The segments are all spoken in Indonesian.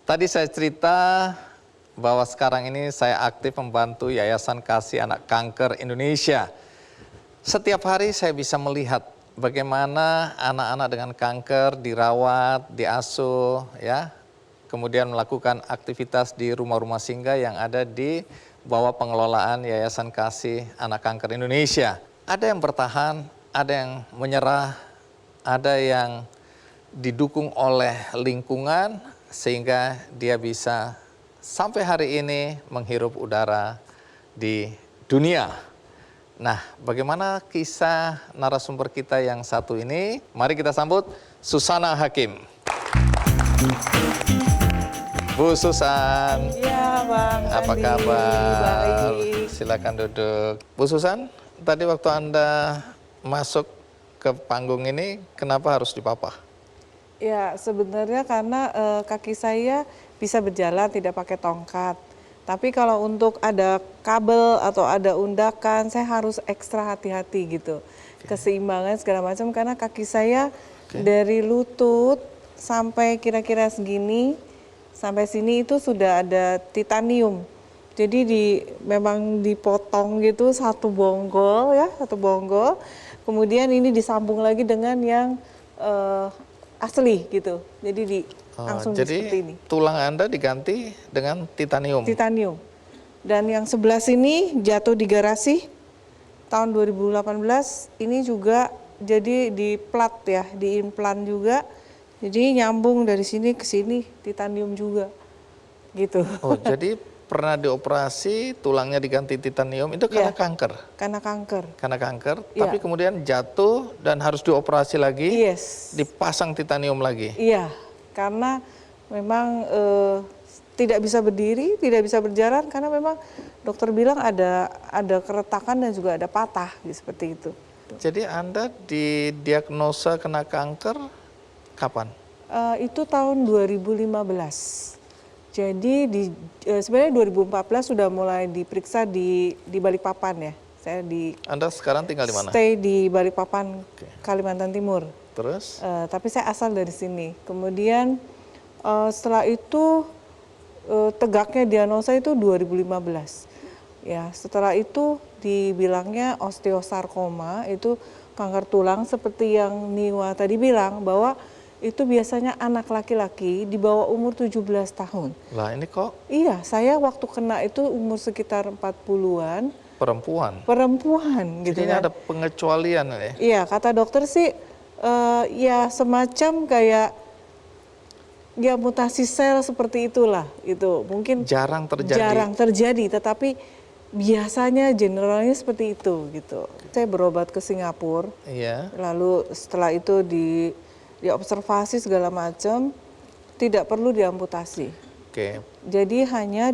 Tadi saya cerita bahwa sekarang ini saya aktif membantu Yayasan Kasih Anak Kanker Indonesia. Setiap hari saya bisa melihat bagaimana anak-anak dengan kanker dirawat, diasuh, ya, kemudian melakukan aktivitas di rumah-rumah singgah yang ada di bawah pengelolaan Yayasan Kasih Anak Kanker Indonesia. Ada yang bertahan, ada yang menyerah, ada yang didukung oleh lingkungan sehingga dia bisa sampai hari ini menghirup udara di dunia. Nah, bagaimana kisah narasumber kita yang satu ini? Mari kita sambut Susana Hakim. Bu Susan. Iya, Bang. Apa Andi. kabar? Baik. Silakan duduk. Bu Susan, tadi waktu Anda masuk ke panggung ini, kenapa harus dipapah? Ya, sebenarnya karena kaki saya bisa berjalan tidak pakai tongkat. Tapi kalau untuk ada kabel atau ada undakan, saya harus ekstra hati-hati gitu. Keseimbangan segala macam karena kaki saya dari lutut sampai kira-kira segini, sampai sini itu sudah ada titanium. Jadi memang dipotong gitu satu bonggol ya, satu bonggol. Kemudian ini disambung lagi dengan yang asli gitu. Jadi langsung seperti ini. Tulang Anda diganti dengan titanium. Titanium. Dan yang sebelah sini jatuh di garasi tahun 2018. Ini juga jadi di plat ya, di implan juga. Jadi nyambung dari sini ke sini titanium juga. Gitu. Oh, jadi pernah dioperasi, tulangnya diganti titanium, itu karena kanker? Karena kanker. Karena kanker, Ya. tapi kemudian jatuh dan harus dioperasi lagi, Yes. dipasang titanium lagi? Iya, karena memang tidak bisa berdiri, tidak bisa berjalan, karena memang dokter bilang ada keretakan dan juga ada patah, seperti itu. Jadi Anda didiagnosa kena kanker kapan? Itu tahun 2015. Jadi sebenarnya 2014 sudah mulai diperiksa di Balikpapan ya. Saya Anda sekarang tinggal di mana? Stay di Balikpapan, Kalimantan Timur. Terus? Tapi saya asal dari sini. Kemudian setelah itu tegaknya diagnosa itu 2015. Ya, setelah itu dibilangnya osteosarkoma, itu kanker tulang seperti yang Niwa tadi bilang bahwa itu biasanya anak laki-laki di bawah umur 17 tahun. Lah ini kok? Iya, saya waktu kena itu umur sekitar 40-an. Perempuan? Perempuan gitu. Jadi ini ada pengecualian ya? Iya, kata dokter sih ya semacam kayak ya mutasi sel seperti itulah. Itu mungkin jarang terjadi. Jarang terjadi, tetapi biasanya generalnya seperti itu gitu. Saya berobat ke Singapura. Iya. Lalu setelah itu diobservasi segala macam, tidak perlu diamputasi. Oke. Jadi hanya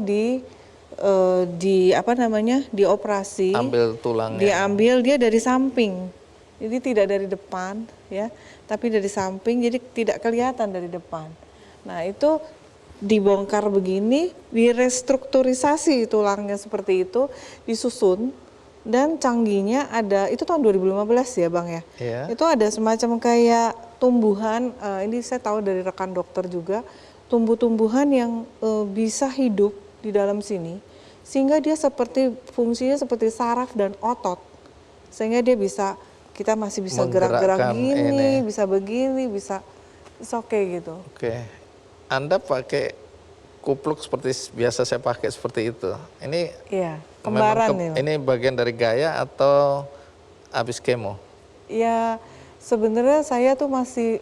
dioperasi. Ambil tulangnya. Diambil dia dari samping. Jadi tidak dari depan ya, tapi dari samping, jadi tidak kelihatan dari depan. Nah, itu dibongkar begini, direstrukturisasi tulangnya seperti itu, disusun, dan canggihnya ada, itu tahun 2015 ya Bang ya? Iya. Itu ada semacam kayak tumbuhan, ini saya tahu dari rekan dokter juga, tumbuh-tumbuhan yang bisa hidup di dalam sini, sehingga dia fungsinya seperti saraf dan otot, sehingga dia bisa, kita masih bisa gerak-gerak gini, bisa begini, bisa oke gitu. Oke. Anda pakai kupluk seperti biasa saya pakai seperti itu. Ini iya, kembaran ini bagian dari gaya atau habis kemo? Ya, sebenarnya saya tuh masih,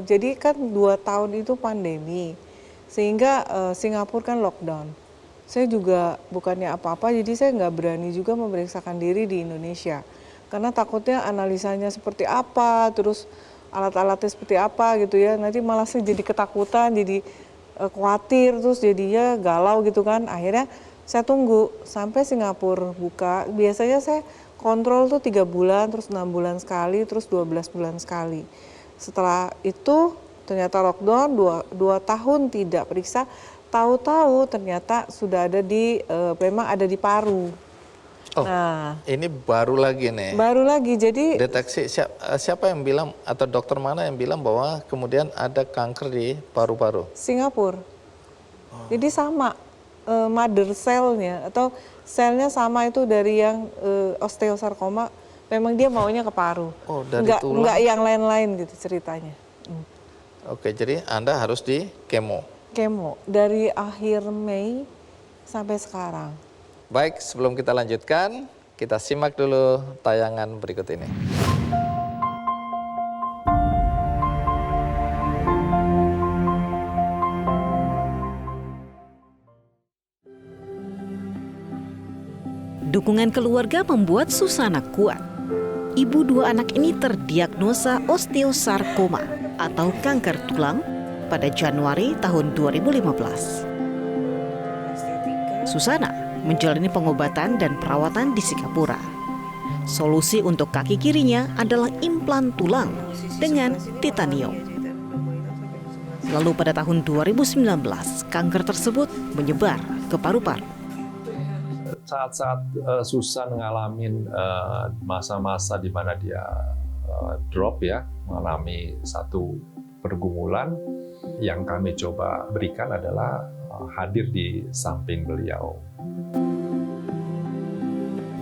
jadi kan 2 tahun itu pandemi, sehingga Singapura kan lockdown. Saya juga bukannya apa-apa, jadi saya nggak berani juga memeriksakan diri di Indonesia. Karena takutnya analisanya seperti apa, terus alat-alatnya seperti apa gitu ya, nanti malah saya jadi ketakutan, jadi khawatir, terus jadinya galau gitu kan. Akhirnya saya tunggu sampai Singapura buka, biasanya saya kontrol tuh 3 bulan, terus 6 bulan sekali, terus 12 bulan sekali. Setelah itu ternyata lockdown, 2 tahun tidak periksa, tahu-tahu ternyata sudah ada memang ada di paru. Oh, nah, ini baru lagi nih. Baru lagi, jadi deteksi siapa yang bilang atau dokter mana yang bilang bahwa kemudian ada kanker di paru-paru? Singapura. Jadi sama mother cell-nya atau selnya sama itu dari yang osteosarkoma, memang dia maunya ke paru. Oh, dari tulang. Enggak yang lain-lain gitu ceritanya. Oke, jadi Anda harus di kemo. Kemo dari akhir Mei sampai sekarang. Baik, sebelum kita lanjutkan, kita simak dulu tayangan berikut ini. Dukungan keluarga membuat Susana kuat. Ibu dua anak ini terdiagnosa osteosarkoma atau kanker tulang pada Januari tahun 2015. Susana menjalani pengobatan dan perawatan di Singapura. Solusi untuk kaki kirinya adalah implan tulang dengan titanium. Lalu pada tahun 2019, kanker tersebut menyebar ke paru-paru. Saat-saat Susan ngalamin masa-masa di mana dia drop ya, mengalami satu pergumulan, yang kami coba berikan adalah hadir di samping beliau.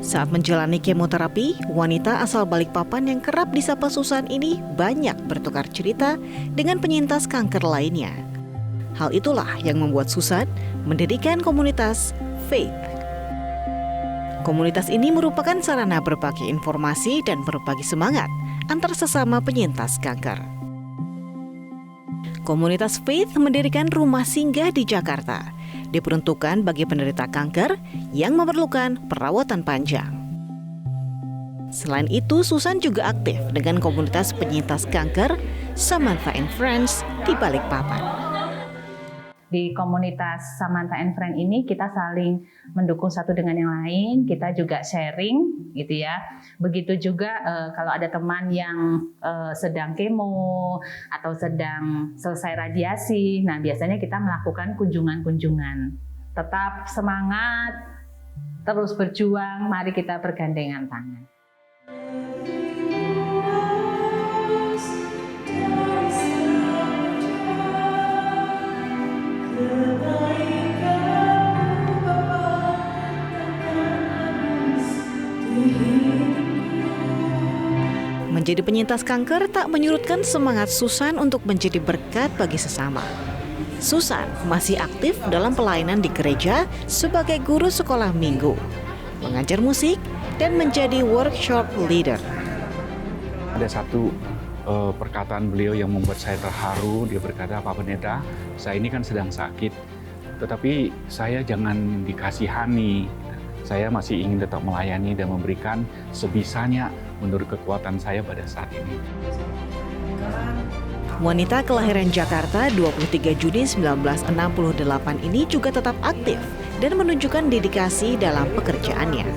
Saat menjalani kemoterapi, wanita asal Balikpapan yang kerap disapa Susan ini banyak bertukar cerita dengan penyintas kanker lainnya. Hal itulah yang membuat Susan mendirikan komunitas Faith. Komunitas ini merupakan sarana berbagi informasi dan berbagi semangat antar sesama penyintas kanker. Komunitas Faith mendirikan rumah singgah di Jakarta, diperuntukkan bagi penderita kanker yang memerlukan perawatan panjang. Selain itu, Susan juga aktif dengan komunitas penyintas kanker Samantha and Friends di Balikpapan. Di komunitas Samantha and Friends ini kita saling mendukung satu dengan yang lain, kita juga sharing gitu ya. Begitu juga kalau ada teman yang sedang kemo atau sedang selesai radiasi, nah biasanya kita melakukan kunjungan-kunjungan. Tetap semangat, terus berjuang, mari kita bergandengan tangan. Menjadi penyintas kanker tak menyurutkan semangat Susan untuk menjadi berkat bagi sesama. Susan masih aktif dalam pelayanan di gereja sebagai guru sekolah minggu, mengajar musik, dan menjadi workshop leader. Ada satu perkataan beliau yang membuat saya terharu. Dia berkata, "Pak Pendeta, saya ini kan sedang sakit, tetapi saya jangan dikasihani. Saya masih ingin tetap melayani dan memberikan sebisanya menurut kekuatan saya pada saat ini." Wanita kelahiran Jakarta 23 Juni 1968 ini juga tetap aktif dan menunjukkan dedikasi dalam pekerjaannya.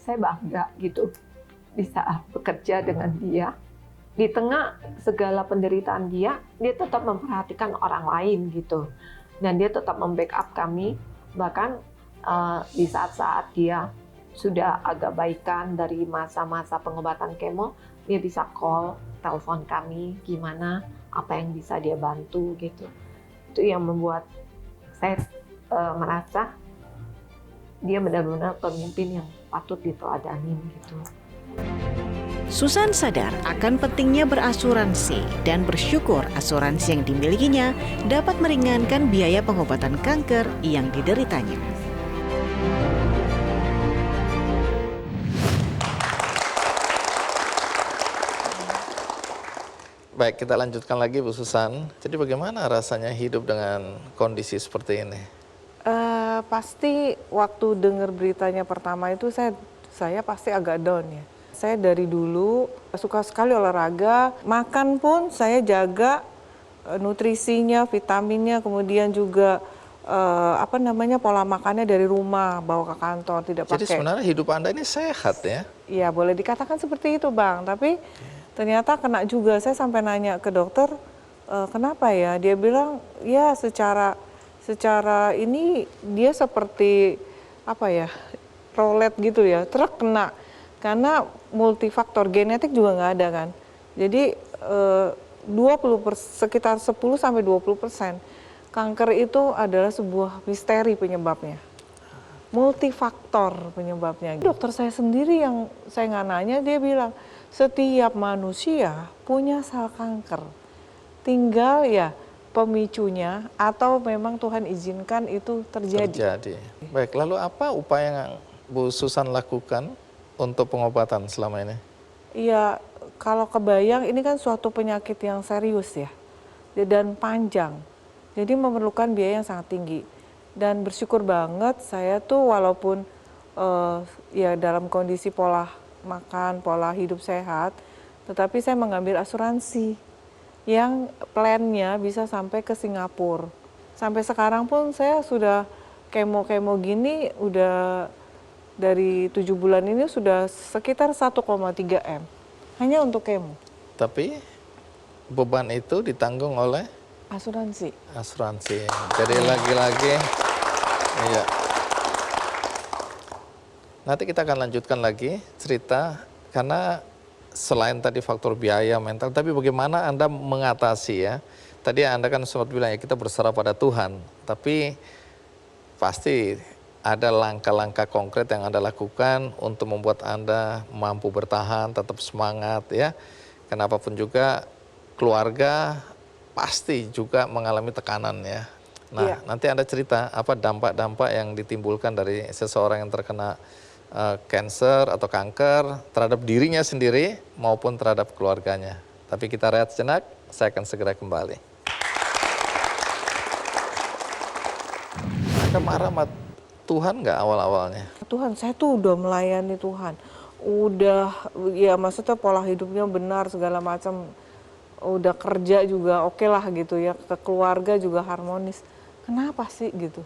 Saya bangga gitu bisa bekerja dengan dia. Di tengah segala penderitaan dia tetap memperhatikan orang lain gitu. Dan dia tetap membackup kami, bahkan di saat-saat dia sudah agak baikan dari masa-masa pengobatan kemo, dia bisa call, telepon kami, gimana, apa yang bisa dia bantu gitu. Itu yang membuat saya merasa dia benar-benar pemimpin yang patut diteladani gitu. Susan sadar akan pentingnya berasuransi dan bersyukur asuransi yang dimilikinya dapat meringankan biaya pengobatan kanker yang dideritanya. Baik, kita lanjutkan lagi Bu Susan. Jadi bagaimana rasanya hidup dengan kondisi seperti ini? Pasti waktu dengar beritanya pertama itu saya pasti agak down ya. Saya dari dulu suka sekali olahraga, makan pun saya jaga nutrisinya, vitaminnya, kemudian juga pola makannya dari rumah bawa ke kantor, tidak pakai. Jadi sebenarnya hidup Anda ini sehat ya? Iya, boleh dikatakan seperti itu Bang, tapi ternyata kena juga. Saya sampai nanya ke dokter, kenapa ya? Dia bilang, ya secara ini dia seperti roulette gitu ya, truk kena. Karena multifaktor genetik juga nggak ada kan. Jadi sekitar 10-20%. kanker itu adalah sebuah misteri penyebabnya. Multifaktor penyebabnya. Dokter saya sendiri yang saya nggak nanya, dia bilang, setiap manusia punya sel kanker. Tinggal ya pemicunya atau memang Tuhan izinkan itu terjadi. Baik, lalu apa upaya yang Bu Susan lakukan untuk pengobatan selama ini? Iya, kalau kebayang ini kan suatu penyakit yang serius ya, dan panjang. Jadi memerlukan biaya yang sangat tinggi. Dan bersyukur banget saya tuh walaupun ya dalam kondisi pola makan, pola hidup sehat, tetapi saya mengambil asuransi yang plannya bisa sampai ke Singapura. Sampai sekarang pun saya sudah kemo-kemo gini, udah dari 7 bulan ini sudah sekitar 1,3 M. Hanya untuk kemo. Tapi beban itu ditanggung oleh Asuransi. asuransi. Jadi lagi-lagi, iya. Nanti kita akan lanjutkan lagi cerita, karena selain tadi faktor biaya mental, tapi bagaimana Anda mengatasi ya. Tadi Anda kan sempat bilang ya kita berserah pada Tuhan, tapi pasti ada langkah-langkah konkret yang Anda lakukan untuk membuat Anda mampu bertahan, tetap semangat ya. Kenapapun juga keluarga pasti juga mengalami tekanan ya. Nah, Iya. nanti Anda cerita apa dampak-dampak yang ditimbulkan dari seseorang yang terkena cancer atau kanker terhadap dirinya sendiri maupun terhadap keluarganya. Tapi kita rehat sejenak, saya akan segera kembali. Anda marah sama Tuhan nggak awal-awalnya? Tuhan, saya tuh udah melayani Tuhan. Udah, ya maksudnya pola hidupnya benar segala macam. Udah kerja juga oke lah gitu ya, ke keluarga juga harmonis. Kenapa sih gitu?